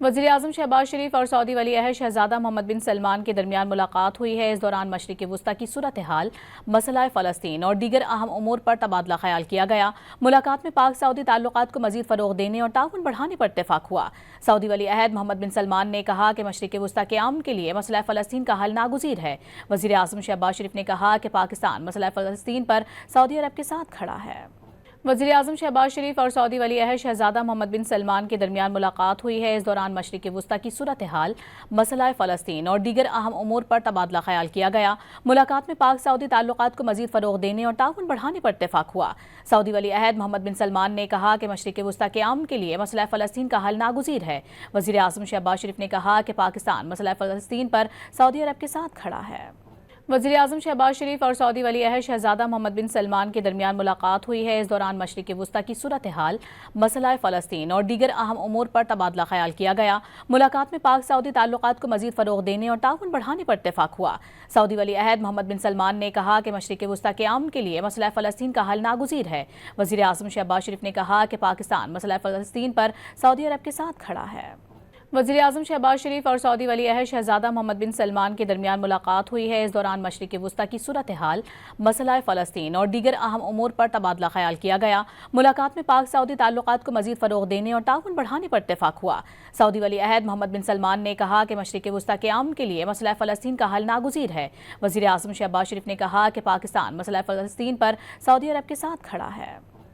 वज़ीर-ए-आज़म शहबाज शरीफ और सऊदी वली अहद शहजादा मोहम्मद बिन सलमान के दरमियान मुलाकात हुई है। इस दौरान मशरिक़ वुस्ता की सूरत हाल, मसला फ़लस्तीन और दीगर अहम उमूर पर तबादला ख्याल किया गया। मुलाकात में पाक सऊदी ताल्लुकात को मज़ीद फ़रोग़ देने और ताउन बढ़ाने पर इत्तेफ़ाक़ हुआ। सऊदी वली अहद मोहम्मद बिन सलमान ने कहा कि मशरिक़ वुस्ता के अमन के लिए मसला फ़लस्तीन का हल नागुज़ीर है। वज़ीर-ए-आज़म शहबाज शरीफ ने कहा कि पाकिस्तान मसला फ़लस्तीन पर सऊदी अरब के साथ खड़ा है। वज़ीर-ए-आज़म शहबाज शरीफ और सऊदी वली अहद शहजादा मोहम्मद बिन सलमान के दरमियान मुलाकात हुई है। इस दौरान मशरिक़ वुस्ता की सूरत हाल, मसला फ़लस्तीन और दीगर अहम उमूर पर तबादला ख्याल किया गया। मुलाकात में पाक सऊदी ताल्लुकात को मज़ीद फ़रोग़ देने और ताउन बढ़ाने पर इत्तेफ़ाक़ हुआ। सऊदी वली अहद मोहम्मद बिन सलमान ने कहा कि मशरिक़ वुस्ता के अमन के लिए मसला फ़लस्तीन का हल नागुज़ीर है। वज़ीर-ए-आज़म शहबाज शरीफ ने कहा कि पाकिस्तान मसला फ़लस्तीन पर सऊदी अरब के साथ खड़ा है। वज़ीर-ए-आज़म शहबाज शरीफ और सऊदी वली अहद शहजादा मोहम्मद बिन सलमान के दरमियान मुलाकात हुई है। इस दौरान मशरिक़ वुस्ता की सूरत हाल, मसला फ़लस्तीन और दीगर अहम उमूर पर तबादला ख्याल किया गया। मुलाकात में पाक सऊदी ताल्लुकात को मज़ीद फ़रोग़ देने और ताउन बढ़ाने पर इत्तेफ़ाक़ हुआ। सऊदी वली अहद मोहम्मद बिन सलमान ने कहा कि मशरिक़ वुस्ता के अमन के लिए मसला फ़लस्तीन का हल नागुज़ीर है। वज़ीर-ए-आज़म शहबाज शरीफ ने कहा कि पाकिस्तान मसला फ़लस्तीन पर सऊदी अरब के साथ खड़ा है। वज़ीर-ए-आज़म शहबाज शरीफ और सऊदी वली अहद शहजादा मोहम्मद बिन सलमान के दरमियान मुलाकात हुई है। इस दौरान मशरिक़ वुस्ता की सूरत हाल, मसला फ़लस्तीन और दीगर अहम उमूर पर तबादला ख्याल किया गया। मुलाकात में पाक सऊदी ताल्लुकात को मज़ीद फ़रोग़ देने और ताउन बढ़ाने पर इत्तेफ़ाक़ हुआ। सऊदी वली अहद मोहम्मद बिन सलमान ने कहा कि मशरिक़ वुस्ता के अमन के लिए मसला फ़लस्तीन का हल नागुज़ीर है। वज़ीर-ए-आज़म शहबाज शरीफ ने कहा कि पाकिस्तान मसला फ़लस्तीन पर सऊदी अरब के साथ खड़ा है।